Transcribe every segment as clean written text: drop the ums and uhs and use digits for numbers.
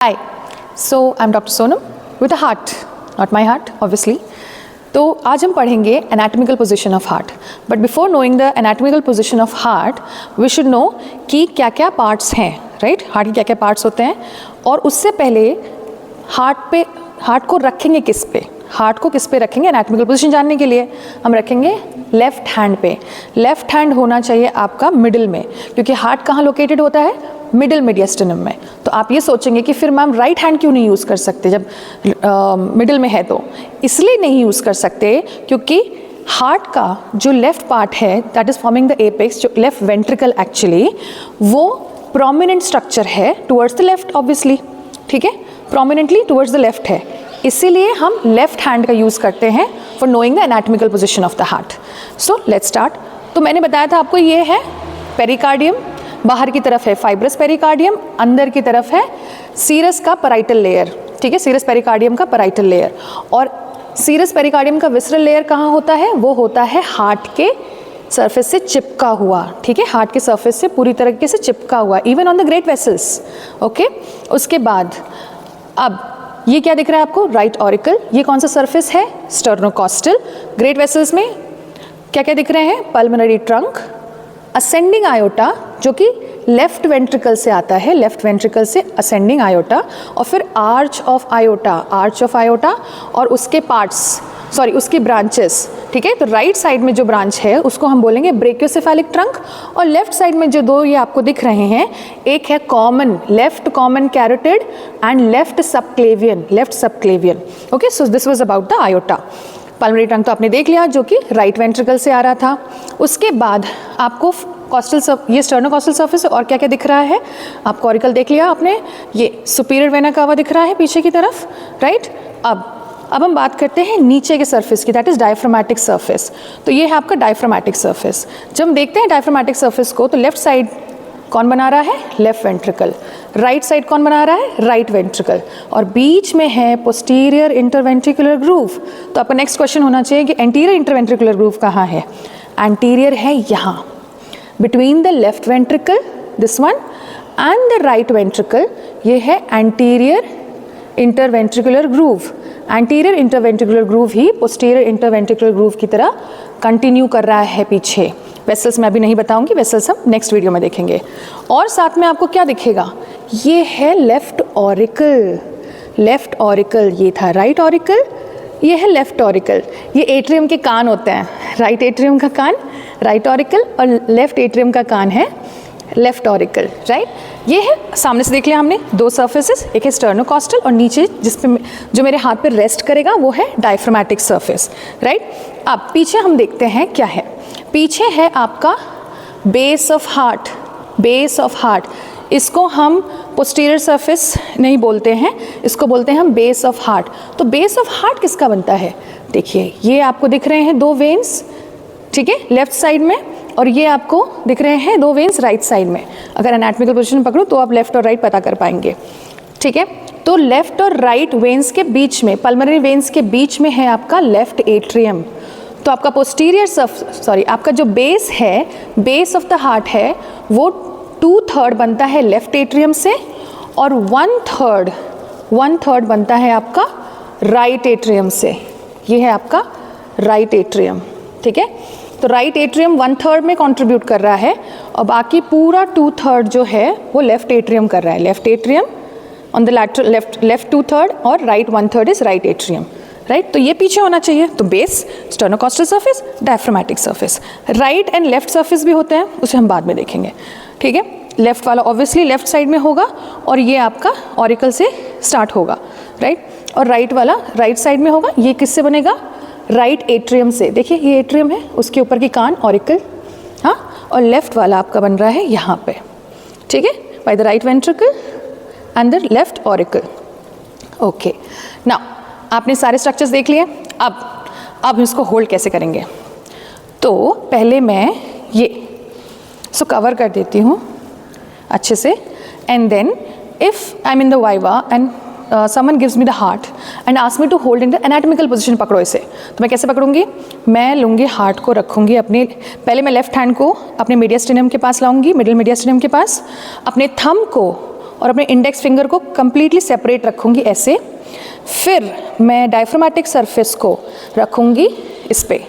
Hi, so I'm Dr. Sonam with a heart, not my heart, obviously. तो आज हम पढ़ेंगे anatomical position of heart. But before knowing the anatomical position of heart, we should know कि क्या क्या parts हैं, right? Heart के क्या क्या parts होते हैं और उससे पहले heart को रखेंगे किस पे? हार्ट को किस पे रखेंगे? एनाटॉमिकल पोजीशन जानने के लिए हम रखेंगे लेफ्ट हैंड पे. लेफ्ट हैंड होना चाहिए आपका मिडिल में, क्योंकि हार्ट कहाँ लोकेटेड होता है? मिडिल मीडियस्टिनम में. तो आप ये सोचेंगे कि फिर मैम राइट हैंड क्यों नहीं यूज़ कर सकते जब मिडिल में है? तो इसलिए नहीं यूज़ कर सकते क्योंकि हार्ट का जो लेफ्ट पार्ट है that is forming the apex, जो लेफ्ट वेंट्रिकल एक्चुअली वो प्रोमिनेंट स्ट्रक्चर है टुवर्ड्स द लेफ्ट, ऑब्वियसली. ठीक है, प्रोमिनेंटली टुवर्ड्स द लेफ्ट है, इसीलिए हम लेफ्ट हैंड का यूज़ करते हैं for knowing the anatomical position of the heart. So let's start. तो मैंने बताया था आपको ये है पेरिकार्डियम, बाहर की तरफ है फाइब्रस पेरिकार्डियम, अंदर की तरफ है सीरस का पैराइटल लेयर. ठीक है, सीरस पेरिकार्डियम का पैराइटल लेयर. और सीरस पेरिकार्डियम का विसरल लेयर कहाँ होता है? वो होता है हार्ट के सरफेस से चिपका हुआ. ठीक है, हार्ट के सरफेस से पूरी तरीके से चिपका हुआ, even on the great vessels. Okay, उसके बाद अब ये क्या दिख रहा है आपको? Right auricle. ये कौन सा सरफेस है? स्टर्नोकॉस्टल. ग्रेट वेसल्स में क्या क्या दिख रहे हैं? पल्मोनरी ट्रंक, असेंडिंग आयोटा जो कि लेफ्ट वेंट्रिकल से आता है, लेफ्ट वेंट्रिकल से असेंडिंग आयोटा, और फिर arch of iota, arch of iota और उसके पार्ट्स, सॉरी उसकी ब्रांचेस. ठीक है, तो राइट साइड में जो ब्रांच है उसको हम बोलेंगे ब्रेकियोसेफेलिक ट्रंक, और लेफ्ट साइड में जो दो ये आपको दिख रहे हैं, एक है common, left common carotid and left subclavian, left subclavian. Okay, so this was about the iota. Pulmonary trunk तो आपने देख लिया जो कि राइट वेंट्रिकल से आ रहा था. उसके बाद आपको कॉस्टल, ये स्टर्नोकॉस्टल सर्फेस और क्या क्या दिख रहा है आपको? ऑरिकल देख लिया आपने, ये सुपीरियर वेना कावा दिख रहा है पीछे की तरफ, राइट. अब हम बात करते हैं नीचे के सरफेस की, दैट इज डायफ्रामेटिक सरफेस. तो ये है आपका डायफ्रामेटिक सरफेस. जब हम देखते हैं डायफ्रामेटिक सरफेस को तो लेफ्ट साइड कौन बना रहा है? Left ventricle. राइट साइड कौन बना रहा है? Right ventricle. और बीच में है पोस्टीरियर इंटरवेंट्रिकुलर ग्रूव. तो आपका नेक्स्ट क्वेश्चन होना चाहिए कि एंटीरियर इंटरवेंट्रिकुलर ग्रूव कहाँ है? एंटीरियर है यहाँ, between the left ventricle, this one, and the right ventricle. ये है anterior interventricular groove. Anterior interventricular groove ही पोस्टीरियर इंटरवेंट्रिकुलर ग्रूव की तरह कंटिन्यू कर रहा है पीछे. वेसल्स मैं अभी नहीं बताऊंगी, वेसल्स हम नेक्स्ट वीडियो में देखेंगे. और साथ में आपको क्या दिखेगा? ये है लेफ्ट ऑरिकल. लेफ्ट ऑरिकल, ये था राइट ऑरिकल, ये है लेफ्ट ऑरिकल. ये एट्रियम के कान होते हैं, राइट एट्रियम का कान राइट ऑरिकल और लेफ्ट एट्रियम का कान है लेफ्ट ऑरिकल, राइट. ये है, सामने से देख लिया हमने दो सर्फेसेस, एक है स्टर्नोकॉस्टल और नीचे जिस पे जो मेरे हाथ पे रेस्ट करेगा वो है डायफ्रामेटिक सरफेस, राइट. अब पीछे हम देखते हैं क्या है. पीछे है आपका base of heart. Base of heart, इसको हम पोस्टीरियर सरफेस नहीं बोलते हैं, इसको बोलते हैं हम बेस ऑफ हार्ट. तो बेस ऑफ हार्ट किसका बनता है? देखिए ये आपको दिख रहे हैं दो वेन्स, ठीक है, लेफ्ट साइड में, और ये आपको दिख रहे हैं दो वेन्स राइट साइड में. अगर एनाटॉमिकल पोजीशन पकड़ो तो आप लेफ्ट और राइट पता कर पाएंगे. ठीक है, तो लेफ्ट और राइट वेन्स के बीच में, पल्मोनरी वेन्स के बीच में है आपका लेफ्ट एट्रियम. तो आपका पोस्टीरियर आपका जो बेस है, बेस ऑफ द हार्ट है, वो 2/3 बनता है लेफ्ट एट्रियम से और 1/3 बनता है आपका राइट एट्रियम से. ये है आपका राइट एट्रियम. ठीक है, तो राइट एट्रियम 1/3 में कंट्रीब्यूट कर रहा है और बाकी पूरा 2/3 जो है वो लेफ्ट एट्रियम कर रहा है. Left atrium on the lateral, left 2/3 और right 1/3 is right atrium, right. तो ये पीछे होना चाहिए. तो base, sternocostal surface, diaphragmatic surface. Right and left surface भी होते हैं, उसे हम बाद में देखेंगे. ठीक है, लेफ्ट वाला ऑब्वियसली लेफ्ट साइड में होगा और ये आपका ऑरिकल से स्टार्ट होगा, राइट. और राइट वाला राइट साइड में होगा. ये किससे बनेगा? राइट एट्रियम से. देखिए ये एट्रियम है, उसके ऊपर की कान ऑरिकल, हाँ, और लेफ्ट वाला आपका बन रहा है यहाँ पे. ठीक है, by the right ventricle and the left auricle. Okay, now आपने सारे स्ट्रक्चर्स देख लिए. अब इसको होल्ड कैसे करेंगे? तो पहले मैं ये इसको कवर कर देती हूँ अच्छे से, and then if I am in the viva and someone gives me the heart and ask me to hold in the anatomical position, पकड़ो इसे. तो मैं कैसे पकड़ूंगी? मैं लूँगी हार्ट को, रखूँगी अपने, पहले मैं लेफ्ट हैंड को अपने मीडियस्टिनम के पास लाऊंगी, मिडिल मीडियस्टिनम के पास, अपने थंब को और अपने इंडेक्स फिंगर को कंप्लीटली सेपरेट रखूँगी ऐसे। फिर मैं डायफ्रामेटिक सरफेस को रखूँगी इस पे,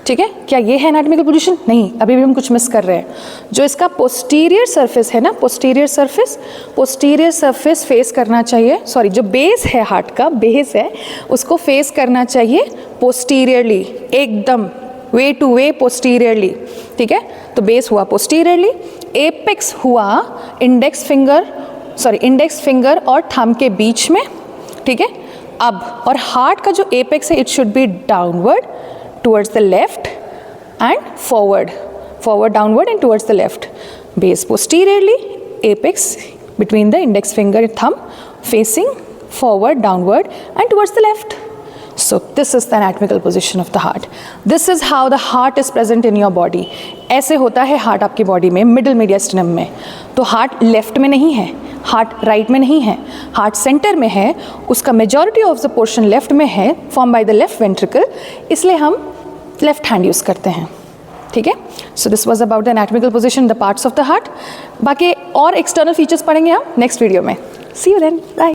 ठीक है। क्या ये है एनाटॉमिकल पोजीशन? नहीं, अभी भी हम कुछ मिस कर रहे हैं। जो इसका पोस्टीरियर सरफेस है ना, पोस्टीरियर सरफेस फेस करना चाहिए, सॉरी जो बेस है, हार्ट का बेस है उसको फेस करना चाहिए पोस्टीरियरली, एकदम वे टू वे पोस्टीरियरली, ठीक है। तो बेस हुआ पोस्टीरियरली, एपेक्स हुआ इंडेक्स फिंगर और थंब के बीच में, ठीक है। अब और हार्ट का जो एपेक्स है it should be downward towards the left and forward downward and towards the left. Base posteriorly, apex between the index finger and thumb facing forward, downward and towards the left. So this is the anatomical position of the heart. This is how the heart is present in your body. ऐसे होता है heart आपकी body में, middle मीडियस्टिनम में। तो heart left में नहीं है, हार्ट राइट में नहीं है, हार्ट सेंटर में है, उसका majority of the portion left में है, form by the left ventricle, इसलिए हम लेफ्ट हैंड यूज़ करते हैं, ठीक है। So this was about the anatomical position, the parts of the heart. बाकी और एक्सटर्नल फीचर्स पढ़ेंगे हम नेक्स्ट वीडियो में। सी यू देन, बाय।